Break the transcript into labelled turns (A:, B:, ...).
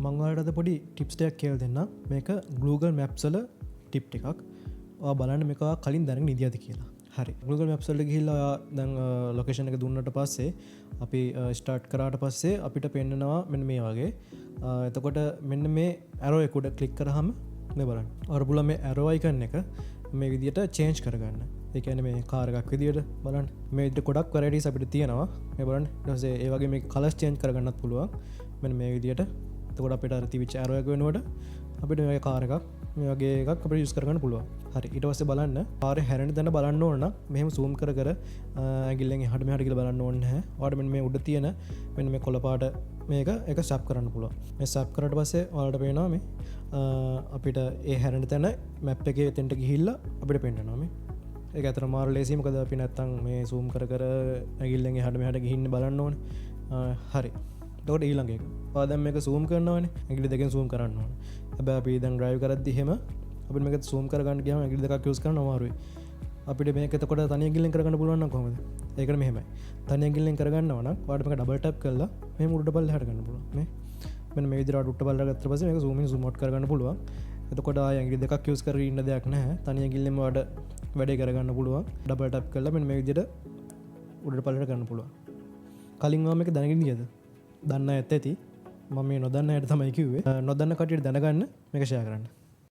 A: මංවාටද පොඩි ටිප්ස්ටයක් කියල් දෙන්න මේක Google Maps වල ටිප් එකක් බලන්න මේක කලින් දැන නිදියද කියලා හරි Google Maps වල ගිහිල්ලා දැන් ලොකේෂන් එක දුන්නට පස්සේ අපි ස්ටාර්ට් කරාට පස්සේ අපිට පෙන්නනවා මෙන්න මේ වගේ එතකොට මෙන්න මේ ඇරෝ එකකුඩ ක්ලික් කරාම මේ බලන්න අරබුල මේ ඇරෝ අයිකන් එක මේ විදියට චේන්ජ් කරගන්න ඒ කියන්නේ මේ කාර් එකක් විදියට බලන්න මේ විදිහට ගොඩක් වැරයිටිස් අපිට තියෙනවා මේ බලන්න ඊට පස්සේ ඒ වගේ මේ කලර්ස් චේන්ජ් කරගන්නත් පුළුවන් මෙන්න මේ විදියට එතකොට අපිට අර තිබිච්ච ඇරෝ එක වෙනකොට අපිට මේ කාර් එකක් මේ වගේ එකක් අපිට යූස් කරගන්න පුළුවන් හරි ඊට පස්සේ බලන්න කාරේ හැරෙන තැන බලන්න ඕන නම් මෙහෙම zoom කර ඇඟිල්ලෙන් එහාට මෙහාට කියලා බලන්න ඕනේ නැහැ ඔයාලට මෙන්න මේ උඩ තියෙන මෙන්න මේ කොළ පාට මේක එක ස්වැප් කරන්න පුළුවන් මේ ස්වැප් කරාට පස්සේ ඔයාලට පේනවා මේ අපිට ඒ හැරෙන තැන මැප් එකේ එතෙන්ට ගිහිල්ලා අපිට පෙන්නනවා මේ ඒක අතර මාරු ලේසියි මොකද අපි නැත්තම් මේ zoom කර ඇඟිල්ලෙන් එහාට මෙහාට ගිහින් බලන්න ඕනේ හරි එතකොට ඊළඟ එක ඔයා දැන් මේක zoom කරනවානේ ඇඟිලි දෙකෙන් zoom කරන්න ඕනේ හැබැයි අපි දැන් drive කරද්දි එහෙම අපිට මේක zoom කරගන්න ගියාම ඇඟිලි දෙකක් use කරන්න අමාරුයි අපිට මේක එතකොට තනි ඇඟිල්ලෙන් කරගන්න පුළුවන් නම් කොහොමද ඒකට මෙහෙමයි තනි ඇඟිල්ලෙන් කරගන්නවා නම් ඔයාලට මේක double tap කරලා මෙහෙම උඩට පල්ලෙහාට ගන්න පුළුවන් මේ මෙන්න මේ විදිහට උඩට පල්ලෙහාට ගත්ත පස්සේ මේක zoom in zoom out කරගන්න පුළුවන් එතකොට ආය ඇඟිලි දෙකක් use කරගෙන ඉන්න දෙයක් නැහැ තනි ඇඟිල්ලෙන්ම ඔයාලට වැඩේ කරගන්න පුළුවන් double tap කරලා මෙන්න මේ විදිහට උඩට පල්ලෙහාට ගන්න පුළුවන් කලින් ඔයා මේක දැනගෙන ගියද දන්න ඇත්ත ඇති මම මේ නොදන්න අයට තමයි කිව්වේ නොදන්න කටියට දැනගන්න මේක ෂෙයා කරන්න